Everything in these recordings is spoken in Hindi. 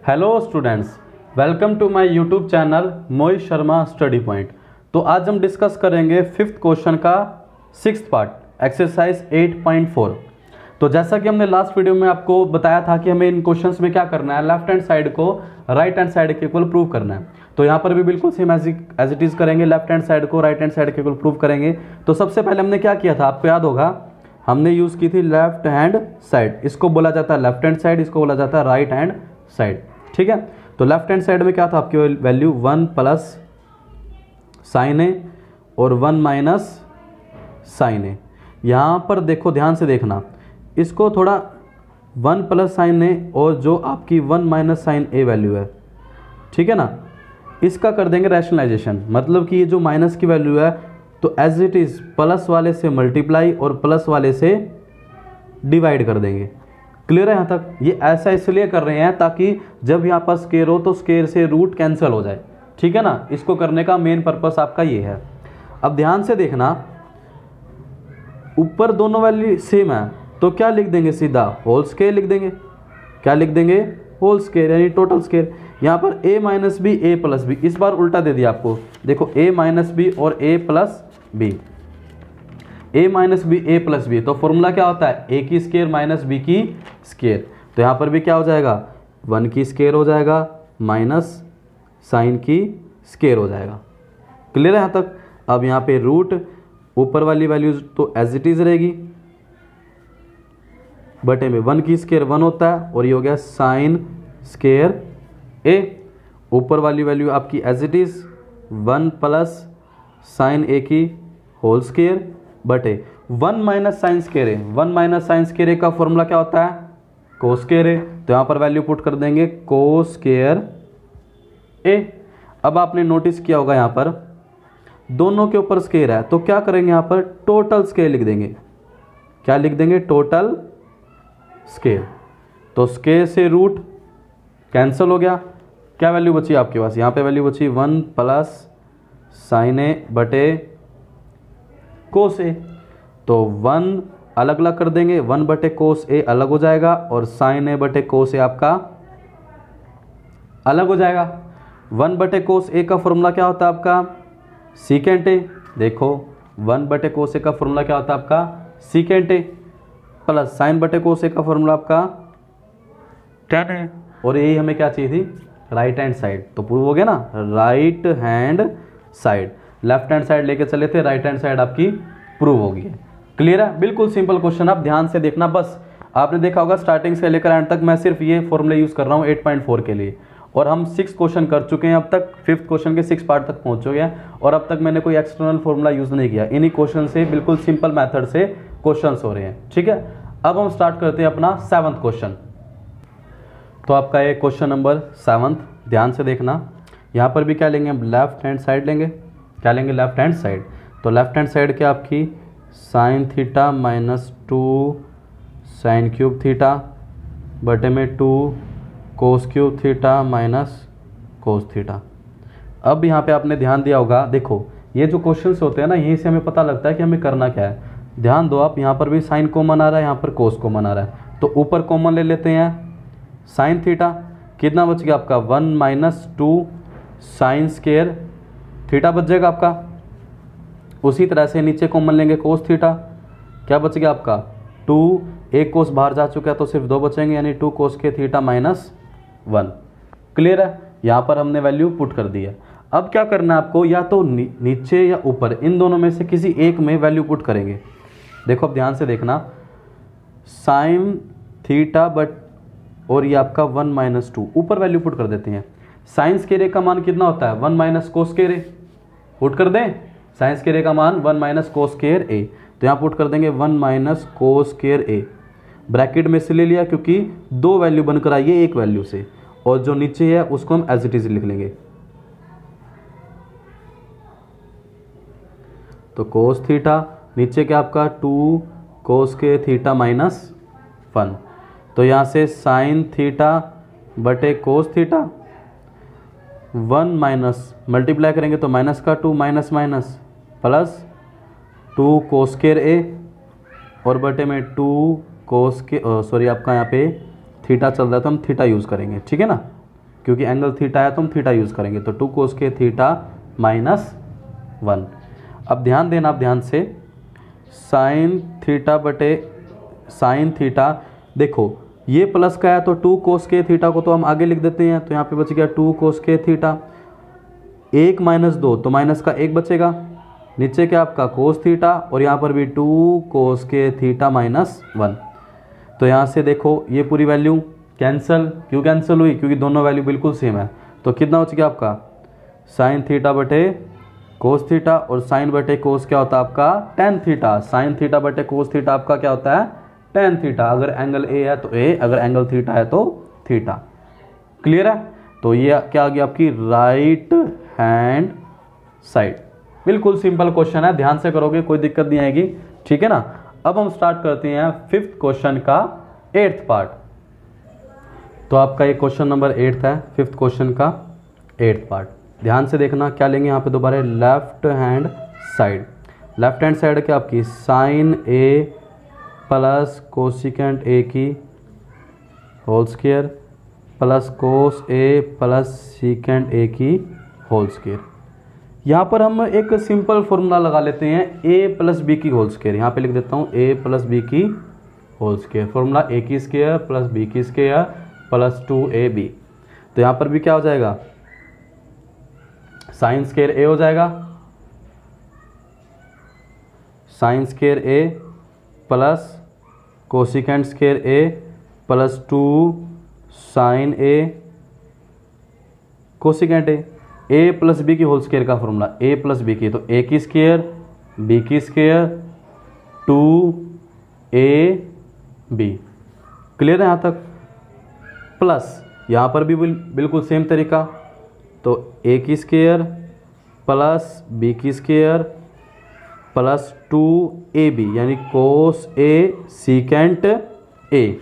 Hello students, welcome to my YouTube channel Mohit Sharma study point. तो आज हम डिस्कस करेंगे फिफ्थ क्वेश्चन का सिक्स्थ पार्ट एक्सरसाइज 8.4। तो जैसा कि हमने लास्ट वीडियो में आपको बताया था कि हमें इन क्वेश्चंस में क्या करना है, लेफ्ट हैंड साइड को राइट हैंड साइड के इक्वल प्रूव करना है। तो यहाँ पर भी बिल्कुल सेम एज इट इज करेंगे, लेफ्ट हैंड साइड को राइट हैंड साइड के इक्वल प्रूव करेंगे। तो सबसे पहले हमने क्या किया था, आपको याद होगा, हमने यूज़ की थी लेफ्ट हैंड साइड। इसको बोला जाता है लेफ्ट हैंड साइड, इसको बोला जाता है राइट हैंड साइड। ठीक है, तो लेफ्ट हैंड साइड में क्या था, आपकी वैल्यू 1 प्लस साइन ए और 1 माइनस साइन ए। यहाँ पर देखो, ध्यान से देखना, इसको थोड़ा 1 प्लस साइन ए और जो आपकी 1 माइनस साइन ए वैल्यू है, ठीक है ना, इसका कर देंगे रैशनलाइजेशन। मतलब कि ये जो माइनस की वैल्यू है तो एज इट इज़ प्लस वाले से मल्टीप्लाई और प्लस वाले से डिवाइड कर देंगे। क्लियर है यहाँ तक? ये ऐसा इसलिए कर रहे हैं ताकि जब यहाँ पर स्केयर हो तो स्केयर से रूट कैंसिल हो जाए। ठीक है ना, इसको करने का मेन पर्पस आपका ये है। अब ध्यान से देखना, ऊपर दोनों वैल्यू सेम है तो क्या लिख देंगे, सीधा होल स्केयर लिख देंगे। क्या लिख देंगे? होल स्केयर, यानी टोटल स्केयर। यहाँ पर a minus b a plus b, इस बार उल्टा दे दिया आपको। देखो a माइनस बी और a plus b, a minus b a plus b, तो फॉर्मूला क्या होता है, a की स्केयर माइनस b की स्केयर। तो यहाँ पर भी क्या हो जाएगा, 1 की स्केयर हो जाएगा माइनस साइन की स्केयर हो जाएगा। क्लियर है यहाँ तक? अब यहाँ पे रूट ऊपर वाली वैल्यूज तो एज इट इज रहेगी, बटे में 1 की स्केयर 1 होता है और ये हो गया साइन स्केयर a। ऊपर वाली वैल्यू आपकी as it is 1 plus sine a की होल स्केयर बटे 1 minus sine square a. 1 minus sine square a का फॉर्मूला क्या होता है, कोस स्केयर ए। तो यहाँ पर वैल्यू पुट कर देंगे कोस स्केयर ए। अब आपने नोटिस किया होगा यहाँ पर दोनों के ऊपर स्केयर है, तो क्या करेंगे, यहाँ पर टोटल स्केयर लिख देंगे। क्या लिख देंगे? Total square. तो स्केयर से रूट कैंसिल हो गया, क्या वैल्यू बची आपके पास, यहाँ पे वैल्यू बची 1 प्लस साइन ए बटे कोस ए। तो 1 अलग अलग कर देंगे, 1 बटे कोस ए अलग हो जाएगा और साइन ए बटे कोस ए आपका अलग हो जाएगा। 1 बटे कोस ए का फॉर्मूला क्या होता है आपका, सीकेंट ए। देखो 1 बटे कोस ए का फॉर्मूला क्या होता है आपका, सीकेंट ए, प्लस साइन बटे कोस ए का फॉर्मूला आपका tan ए। और यही हमें क्या चाहिए थी, राइट हैंड साइड। तो प्रूव हो गया ना, right hand side. Left hand side लेके चले थे, राइट हैंड साइड आपकी प्रूव होगी। क्लियर है? बिल्कुल सिंपल क्वेश्चन, आप ध्यान से देखना। बस आपने देखा होगा स्टार्टिंग से लेकर एंड तक मैं सिर्फ ये फॉर्मूले यूज कर रहा हूँ 8.4 के लिए, और हम 6 क्वेश्चन कर चुके हैं अब तक, 5th क्वेश्चन के 6 पार्ट तक पहुंच चुके हैं, और अब तक मैंने कोई एक्सटर्नल फॉर्मूला यूज नहीं किया। इन्हीं क्वेश्चन से बिल्कुल सिंपल मेथड से क्वेश्चन हो रहे हैं। ठीक है, अब हम स्टार्ट करते हैं अपना 7th क्वेश्चन। तो आपका ये क्वेश्चन नंबर 7th, ध्यान से देखना। यहाँ पर भी क्या लेंगे, लेफ्ट हैंड साइड लेंगे। क्या लेंगे? Left hand side. तो लेफ्ट हैंड साइड क्या आपकी sine theta minus 2 sine cube theta बटे में 2 cos cube theta minus cos theta. अब यहाँ पे आपने ध्यान दिया होगा, देखो ये जो क्वेश्चंस होते हैं ना, यहीं से हमें पता लगता है कि हमें करना क्या है। ध्यान दो आप, यहाँ पर भी साइन कॉमन आ रहा है, यहाँ पर कोस कॉमन आ रहा है, तो ऊपर कॉमन ले लेते हैं साइन थीटा। कितना बच गया आपका, 1 माइनस 2 साइन स्केयर थीटा बच जाएगा आपका। उसी तरह से नीचे कॉमन लेंगे कोस थीटा, क्या बच गया आपका 2, एक कोस बाहर जा चुका है तो सिर्फ 2 बचेंगे, यानी 2 कोस के थीटा माइनस 1। क्लियर है? यहाँ पर हमने वैल्यू पुट कर दी है। अब क्या करना है आपको, या तो नीचे या ऊपर, इन दोनों में से किसी एक में वैल्यू पुट करेंगे। देखो अब ध्यान से देखना, साइन थीटा बट और ये आपका 1 माइनस 2, ऊपर वैल्यू पुट कर देते हैं। साइन स्केयर ए का मान कितना होता है, 1 माइनस कोस स्केयर ए, पुट कर दें। साइन स्केयर ए का मान 1 माइनस कोस स्केयर ए, तो यहाँ पुट कर देंगे 1 माइनस कोस स्केयर ए। ब्रैकेट में से ले लिया क्योंकि 2 वैल्यू बनकर आई है एक वैल्यू से, और जो नीचे है उसको हम एज इट इज लिख लेंगे। तो कोस थीटा, नीचे क्या आपका 2 कोस के थीटा माइनस 1, तो यहाँ से साइन थीटा बटे कोस थीटा 1 माइनस मल्टीप्लाई करेंगे तो माइनस का 2 minus minus plus 2 cos square a और बटे में 2 कोस के सॉरी आपका यहाँ पे थीटा चल रहा है तो हम थीटा यूज़ करेंगे। ठीक है ना, क्योंकि एंगल थीटा है तो हम थीटा यूज़ करेंगे, तो 2 कोस के थीटा -1। अब ध्यान देना, आप ध्यान से, साइन थीटा बटे साइन थीटा, देखो ये प्लस का है तो 2 कोस के थीटा को तो हम आगे लिख देते हैं, तो यहाँ पे बच गया 2 कोस के थीटा, 1 - 2 तो माइनस का 1 बचेगा, नीचे क्या आपका कोस थीटा, और यहाँ पर भी 2 कोस के थीटा -1। तो यहाँ से देखो ये पूरी वैल्यू कैंसिल, क्यों कैंसिल हुई, क्योंकि दोनों वैल्यू बिल्कुल सेम है। तो कितना बच गया आपका साइन थीटा बटे कोस थीटा, और साइन बटे कोस क्या होता है आपका टेन थीटा, साइन थीटा बटे कोस थीटा आपका क्या होता है टेन थीटा। अगर एंगल ए है तो ए, अगर एंगल थीटा है तो थीटा। क्लियर है? तो ये क्या आ गया आपकी राइट हैंड साइड। बिल्कुल सिंपल क्वेश्चन है, ध्यान से करोगे कोई दिक्कत नहीं आएगी, ठीक है ना। अब हम स्टार्ट करते हैं 5th क्वेश्चन का 8th पार्ट। तो आपका ये क्वेश्चन नंबर 8 है, 5th क्वेश्चन का 8th पार्ट। ध्यान से देखना क्या लेंगे यहाँ पे दोबारा, left hand side. Left hand side क्या आपकी sine a plus cosecant a की whole square plus cos a plus secant a की होल स्क्वायर। यहाँ पर हम एक सिंपल फॉर्मूला लगा लेते हैं, ए प्लस बी की होल स्क्वायर। यहाँ पे लिख देता हूँ ए प्लस बी की होल स्क्वायर, फॉर्मूला ए की स्क्वायर प्लस बी की स्क्वायर प्लस 2ab। तो यहाँ पर भी क्या हो जाएगा साइन स्क्वायर ए हो जाएगा, sine square a plus cosecant square a plus 2 sine a cosecant a plus b की होल स्क्वायर का फॉर्मूला ए प्लस बी की, तो ए की स्क्वायर बी की स्क्वायर 2ab। क्लियर है यहाँ तक? प्लस यहाँ पर भी बिल्कुल सेम तरीका, तो ए की स्क्वायर प्लस बी की स्क्वायर प्लस 2ab यानी कोस ए सीकेंट ए।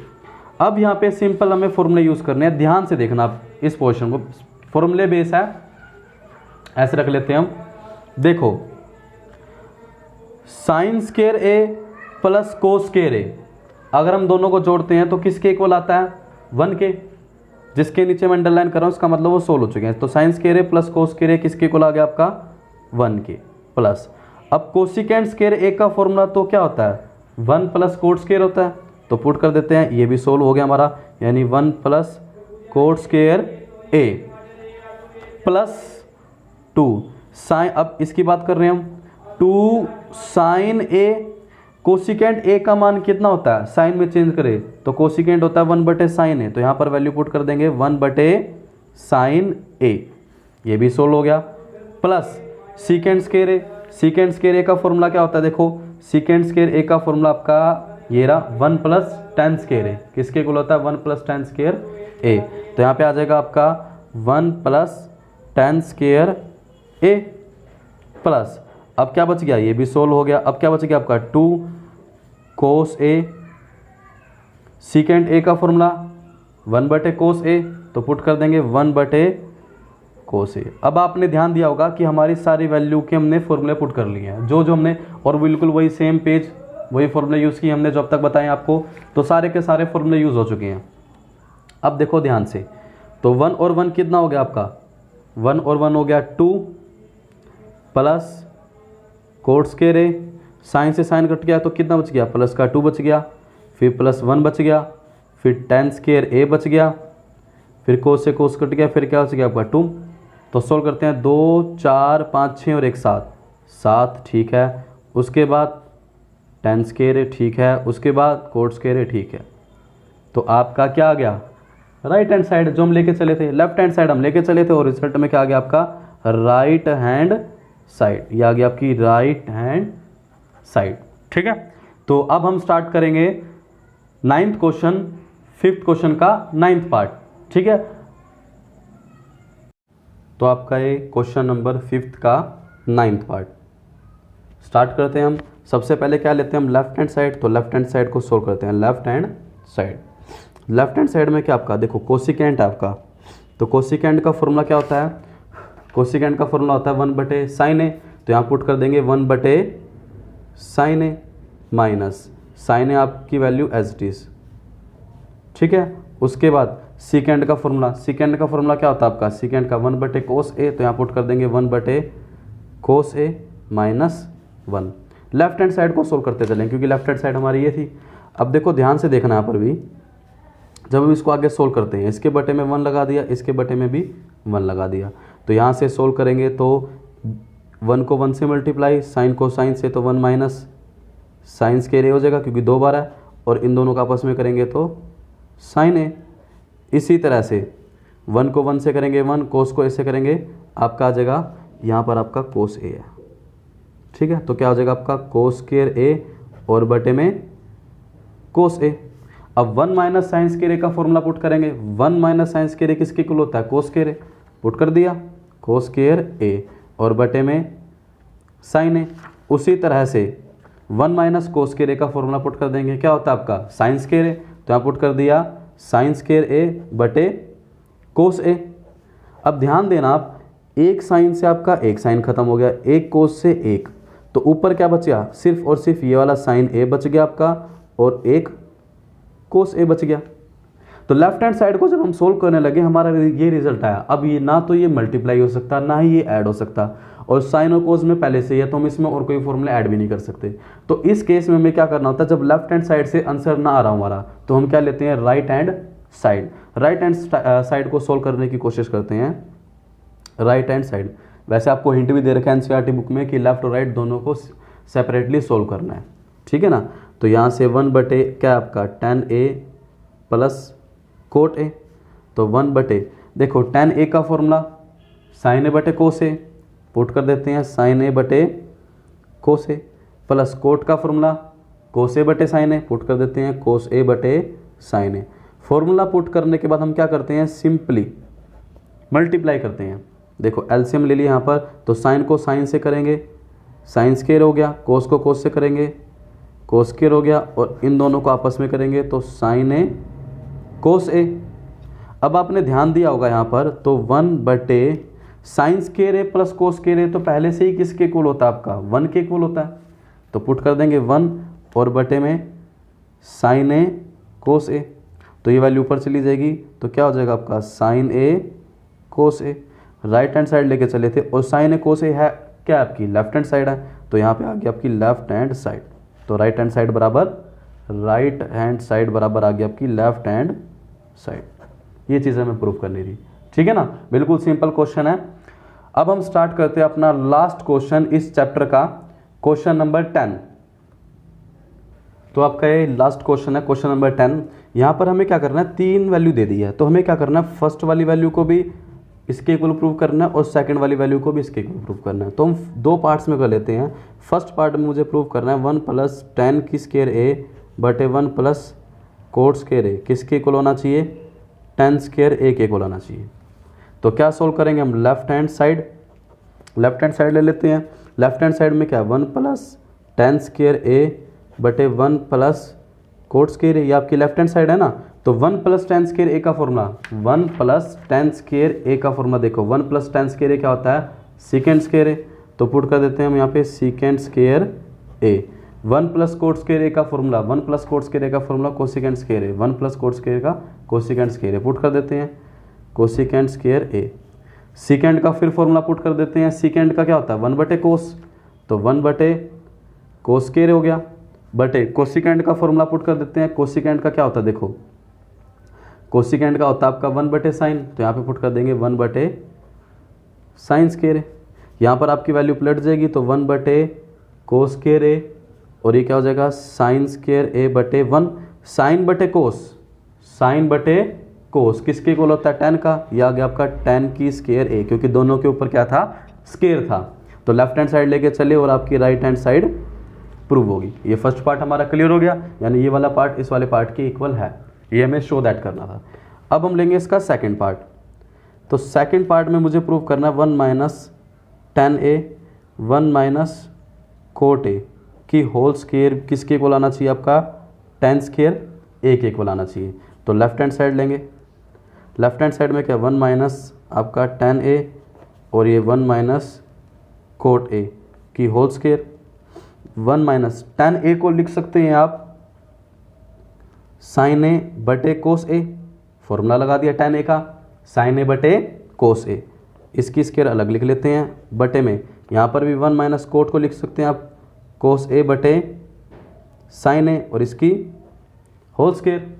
अब यहाँ पे सिंपल हमें फॉर्मूले यूज़ करने हैं, ध्यान से देखना आप इस पोर्शन को, फॉर्मूले बेस है, ऐसे रख लेते हैं हम। देखो sign square a plus cos square ए, अगर हम दोनों को जोड़ते हैं तो किसके इक्वल आता है 1 के, जिसके नीचे मैं अंडरलाइन कर रहा हूँ उसका मतलब वो सोल्व हो चुके हैं। तो sign square a plus cos square ए किसके इक्वल आ गया आपका 1 के, प्लस अब कोसिकेंट स्क्वायर ए का फॉर्मूला तो क्या होता है 1 प्लस कोट स्क्वायर होता है, तो पुट कर देते हैं, ये भी सोल्व हो गया हमारा, यानी 1 plus coat square a plus 2 sign, अब इसकी बात कर रहे हैं हम 2 साइन ए, कोसिकेंट ए का मान कितना होता है साइन में चेंज करें तो कोसिकेंट होता है 1 बटे साइन ए, तो यहाँ पर वैल्यू पुट कर देंगे 1 बटे साइन ए, ये भी सोल्व हो गया। प्लस सीकेंट स्क्वायर ए, सीकेंट स्क्वायर ए का फॉर्मूला क्या होता है, देखो सीकेंट स्क्वायर ए का फॉर्मूला आपका ये रहा 1 प्लस टेन स्क्वायर ए, किसके इक्वल होता है 1 प्लस टेन स्क्वायर ए, तो यहाँ पे आ जाएगा आपका 1 plus ten square a plus, अब क्या बच गया, ये भी सोल्व हो गया। अब क्या बच गया आपका 2 कोस ए, सीकेंट ए का फॉर्मूला 1 बटे कोस ए, तो पुट कर देंगे 1 बटे कोस ए। अब आपने ध्यान दिया होगा कि हमारी सारी वैल्यू के हमने फॉर्मूले पुट कर लिए हैं, जो हमने, और बिल्कुल वही सेम पेज वही फॉर्मूले यूज़ किए हमने जो अब तक बताए आपको, तो सारे के सारे फॉर्मूले यूज़ हो चुके हैं। अब देखो ध्यान से, तो 1 और 1 कितना हो गया आपका 1 और 1 हो गया 2 प्लस कोट स्क्वायर ए, साइन से साइन कट गया तो कितना बच गया प्लस का 2 बच गया, फिर प्लस 1 बच गया, फिर टेन स्क्वायर ए बच गया, फिर कोस से कोस कट गया, फिर क्या बच गया आपका 2। तो सोल्व करते हैं 2 4 5 6 और 1 7, ठीक है। उसके बाद टेन स्क्वायर ए ठीक है, उसके बाद कोट स्क्वायर ए ठीक है। तो आपका क्या आ गया राइट हैंड साइड, जो हम लेके चले थे लेफ्ट हैंड साइड हम लेके चले थे, और रिजल्ट में क्या आ गया आपका राइट हैंड साइड, ये आ गया आपकी राइट हैंड साइड, ठीक है। तो अब हम स्टार्ट करेंगे 9th क्वेश्चन, 5th क्वेश्चन का 9th पार्ट, ठीक है। तो आपका ये क्वेश्चन नंबर 5th का 9th पार्ट स्टार्ट करते हैं हम। सबसे पहले क्या लेते हैं हम लेफ्ट हैंड साइड, तो लेफ्ट हैंड साइड को सोल्व करते हैं। Left hand side, left hand side में क्या आपका देखो कोसिकेंट है आपका, तो कोसिकेंट का फॉर्मूला क्या होता है, कोसिकेंट का फॉर्मूला होता है 1 बटे साइन ए, तो यहाँ पुट कर देंगे 1 बटे साइन ए माइनस साइन ए आपकी वैल्यू एज इट इज, ठीक है। उसके बाद सीकेंड का फॉर्मूला, सीकेंड का फॉर्मूला क्या होता है आपका, सीकेंड का 1/cos ए, तो यहाँ पुट कर देंगे 1/cos ए माइनस 1। लेफ्ट हैंड साइड को सोल्व करते चलें क्योंकि लेफ्ट हैंड साइड हमारी ये थी। अब देखो ध्यान से देखना यहाँ पर भी, जब हम इसको आगे सोल्व करते हैं इसके बटे में 1 लगा दिया, इसके बटे में भी 1 लगा दिया, तो यहाँ से सोल्व करेंगे तो 1 को 1 से मल्टीप्लाई, साइन को साइन से, तो 1 माइनस साइन स्क्वायर ए हो जाएगा क्योंकि 2 बार है, और इन दोनों का आपस में करेंगे तो साइन ए। इसी तरह से 1 को 1 से करेंगे 1, कोस को ऐसे करेंगे, आपका आ जाएगा यहाँ पर आपका कोस ए है, ठीक है। तो क्या हो जाएगा आपका कोस स्क्वायर ए और बटे में कोस ए। अब 1 माइनस साइन स्क्वायर ए का फॉर्मूला पुट करेंगे, 1 माइनस साइन स्क्वायर ए किसके इक्वल होता है, कोस स्क्वायर ए, पुट कर दिया कोस स्क्वायर ए और बटे में साइन ए। उसी तरह से 1 माइनस कोस स्क्वायर ए का फॉर्मूला पुट कर देंगे, क्या होता है आपका साइन स्क्वायर ए, तो यहाँ पुट कर दिया साइन स्क्वायर ए बटे कोस ए। अब ध्यान देना आप, एक साइन से आपका एक साइन खत्म हो गया, एक कोस से एक, तो ऊपर क्या बचा, सिर्फ और सिर्फ ये वाला साइन ए बच गया आपका और एक कोस ए बच गया। तो लेफ्ट हैंड साइड को जब हम सोल्व करने लगे हमारा ये रिजल्ट आया। अब ये ना तो ये मल्टीप्लाई हो सकता ना ही ये ऐड हो सकता, और साइन और कोस में पहले से ही है तो हम इसमें और कोई फॉर्मूला ऐड भी नहीं कर सकते। तो इस केस में हमें क्या करना होता है, जब लेफ्ट हैंड साइड से आंसर ना आ रहा हमारा तो हम क्या लेते हैं, right hand side. Right hand side को सोल्व करने की कोशिश करते हैं, राइट हैंड साइड। वैसे आपको हिंट भी दे रखा है एनसीईआरटी बुक में कि लेफ्ट और राइट दोनों को सेपरेटली सोल्व करना है, ठीक है ना। तो यहाँ से 1 बटे क्या आपका tan a plus cot A, तो 1 बटे देखो tan a का फॉर्मूला साइन ए बटे कोस ए, पुट कर देते हैं साइन ए बटे कोस ए, प्लस कोट का फॉर्मूला कोस ए बटे साइन ए, पुट कर देते हैं कोस ए बटे साइन ए। फॉर्मूला पुट करने के बाद हम क्या करते हैं, सिंपली मल्टीप्लाई करते हैं। देखो एलसीएम ले लिया यहाँ पर, तो साइन को साइन से करेंगे साइन स्क्वायर हो गया, कोस को कोस से करेंगे कोस स्क्वायर हो गया, और इन दोनों को आपस में करेंगे तो साइन ए कोस ए। अब आपने ध्यान दिया होगा यहाँ पर, तो 1 बटे sign square a plus cos square ए, तो पहले से ही किसके इक्वल होता है आपका 1 के इक्वल होता है, तो पुट कर देंगे 1 और बटे में साइन ए कोस ए, तो ये वैल्यू ऊपर चली जाएगी, तो क्या हो जाएगा आपका साइन ए कोस ए। राइट हैंड साइड लेके चले थे और साइन ए कोस ए है क्या आपकी लेफ्ट हैंड साइड है, तो यहाँ पे आ गया आपकी लेफ्ट हैंड साइड। तो राइट हैंड साइड बराबर आ गया आपकी लेफ्ट हैंड साइड। ये चीज़ हमें प्रूव करनी थी, ठीक है ना। बिल्कुल सिंपल क्वेश्चन है। अब हम स्टार्ट करते हैं अपना लास्ट क्वेश्चन इस चैप्टर का, क्वेश्चन नंबर 10। तो आपका ये लास्ट क्वेश्चन है, क्वेश्चन नंबर 10। यहाँ पर हमें क्या करना है, 3 वैल्यू दे दी है, तो हमें क्या करना है, फर्स्ट वाली वैल्यू को भी इसके इक्वल प्रूव करना है और सेकंड वाली वैल्यू को भी इसके इक्वल प्रूव करना है। तो हम 2 पार्ट्स में कर लेते हैं। फर्स्ट पार्ट में मुझे प्रूव करना है 1 प्लस tan की स्क्वायर ए बटे 1 प्लस कोट स्क्वायर ए किसके इक्वल होना चाहिए, tan स्क्वायर ए के इक्वल होना चाहिए। तो क्या सोल्व करेंगे हम, लेफ्ट हैंड साइड ले लेते हैं। लेफ्ट हैंड साइड में क्या 1 प्लस tan स्क्वायर ए बटे 1 प्लस कोट स्क्वायर ए, ये आपकी लेफ्ट हैंड साइड है ना। तो 1 प्लस tan स्क्वायर ए का फॉर्मूला, 1 प्लस tan स्क्वायर ए का फॉर्मूला देखो, 1 प्लस tan स्क्वायर ए क्या होता है, सीकेंड स्क्वायर ए, तो पुट कर देते हैं हम यहाँ पे सीकेंड स्क्वायर ए। 1 प्लस कोट स्क्वायर ए का फॉर्मूला, 1 प्लस कोट स्क्वायर ए का फॉर्मूला कोसिकेंड स्क्वायर ए, 1 प्लस कोट स्क्वायर का कोसिकेंड स्क्वायर ए, पुट कर देते हैं कोसिकेंड स्क्वायर ए। सीकेंड का फिर फॉर्मूला पुट कर देते हैं, सीकेंड का क्या होता है 1 बटे कोस, तो 1 बटे कोस स्क्वायर हो गया, बटे कोसिकेंड का फॉर्मूला पुट कर देते हैं। कोसिकेंड का क्या होता है, देखो कोसिकेंड का होता है आपका 1 बटे साइन, तो यहाँ पे पुट कर देंगे 1 बटे साइन स्क्वायर ए। यहाँ पर आपकी वैल्यू पलट जाएगी, तो 1 बटे कोस स्क्वायर ए, और ये क्या हो जाएगा साइन स्क्वायर ए बटे 1, साइन बटे कोस किसके इक्वल होता है, tan का, यह आ गया आपका tan की स्क्वायर ए, क्योंकि दोनों के ऊपर क्या था, स्क्वायर था। तो लेफ्ट हैंड साइड लेके चले और आपकी राइट हैंड साइड प्रूव होगी। ये फर्स्ट पार्ट हमारा क्लियर हो गया, यानी ये वाला पार्ट इस वाले पार्ट के इक्वल है, ये हमें शो दैट करना था। अब हम लेंगे इसका सेकंड पार्ट। तो सेकंड पार्ट में मुझे प्रूव करना है 1 minus tan A 1 minus cot A की होल स्क्वायर किसके इक्वल आना चाहिए, आपका tan स्क्वायर ए के इक्वल आना चाहिए। तो लेफ्ट हैंड साइड लेंगे, लेफ्ट हैंड साइड में क्या 1 माइनस आपका tan ए और ये 1 माइनस कोट ए की होल स्क्वायर, 1 माइनस tan ए को लिख सकते हैं आप साइन ए बटे कोस ए, फॉर्मूला लगा दिया tan a का, sin a बटे cos a, इसकी स्क्वायर अलग लिख लेते हैं, बटे में यहाँ पर भी 1 माइनस कोट को लिख सकते हैं आप cos a बटे sin a और इसकी होल स्क्वायर।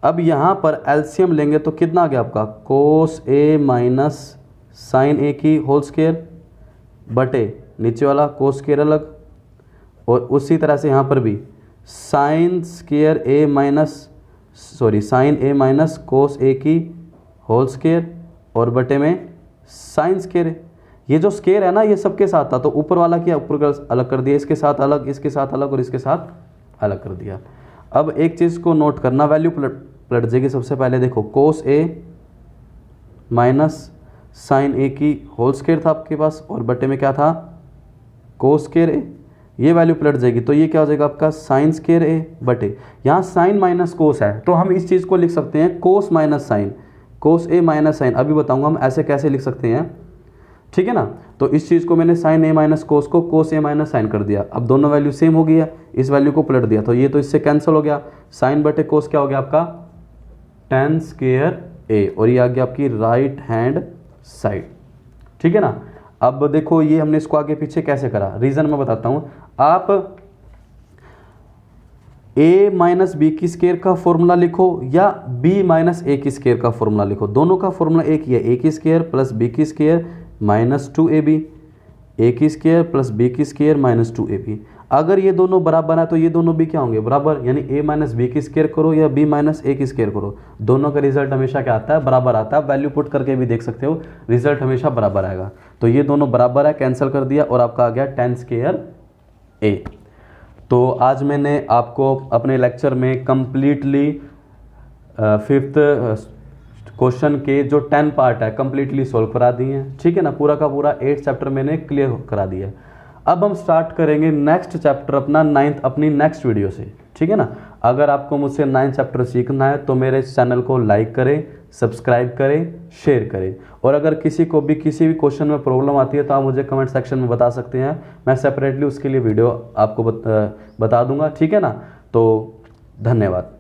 अब यहाँ पर एलसीएम लेंगे तो कितना आ गया आपका cos a minus sin a की होल स्क्वायर बटे नीचे वाला cos स्क्वायर अलग, और उसी तरह से यहाँ पर भी sin a minus cos a की होल स्क्वायर और बटे में sin स्क्वायर। ये जो स्क्वायर है ना ये सबके साथ था, तो ऊपर वाला किया, ऊपर का अलग कर दिया, इसके साथ अलग, इसके साथ अलग और इसके साथ अलग कर दिया। अब एक चीज़ को नोट करना, वैल्यू पलट जाएगी। सबसे पहले देखो cos a minus sin a की होल स्क्वायर था आपके पास और बटे में क्या था cos स्क्वायर a, ये वैल्यू पलट जाएगी तो ये क्या हो जाएगा आपका sin स्क्वायर a बटे, यहाँ sin माइनस cos है तो हम इस चीज़ को लिख सकते हैं cos minus sin, cos a minus sin, अभी बताऊंगा हम ऐसे कैसे लिख सकते हैं, ठीक है ना। तो इस चीज़ को मैंने sin a माइनस कोस को cos a माइनस साइन कर दिया, अब दोनों वैल्यू सेम हो गई है, इस वैल्यू को पलट दिया तो ये तो इससे कैंसिल हो गया, sin बटे कोस क्या हो गया आपका tan स्क्वायर a और ये आ गया आपकी राइट हैंड साइड, ठीक है ना। अब देखो ये हमने इसको आगे पीछे कैसे करा, रीज़न मैं बताता हूँ। आप a माइनस बी की स्क्वायर का फॉर्मूला लिखो या b माइनस a की स्क्वायर का फॉर्मूला लिखो, दोनों का फॉर्मूला एक ही है, a की स्क्वायर प्लस b की स्क्वायर माइनस 2ab, a की स्क्वायर प्लस b की स्क्वायर माइनस 2ab। अगर ये दोनों बराबर है तो ये दोनों भी क्या होंगे बराबर, यानी a माइनस बी की स्क्वायर करो या b माइनस a की स्क्वायर करो, दोनों का रिजल्ट हमेशा क्या आता है बराबर आता है। वैल्यू पुट करके भी देख सकते हो, रिजल्ट हमेशा बराबर आएगा। तो ये दोनों बराबर है, कैंसिल कर दिया और आपका आ गया tan स्क्वायर a। तो आज मैंने आपको अपने लेक्चर में कंप्लीटली 5th क्वेश्चन के जो 10 पार्ट है कंप्लीटली सॉल्व करा दिए हैं, ठीक है ना। पूरा का पूरा 8 चैप्टर मैंने क्लियर करा दिया। अब हम स्टार्ट करेंगे नेक्स्ट चैप्टर अपना 9th अपनी नेक्स्ट वीडियो से, ठीक है ना। अगर आपको मुझसे 9th चैप्टर सीखना है तो मेरे चैनल को लाइक करें, सब्सक्राइब करें, शेयर करें, और अगर किसी को भी किसी भी क्वेश्चन में प्रॉब्लम आती है तो आप मुझे कमेंट सेक्शन में बता सकते हैं, मैं सेपरेटली उसके लिए वीडियो आपको बता दूंगा, ठीक है ना। तो धन्यवाद।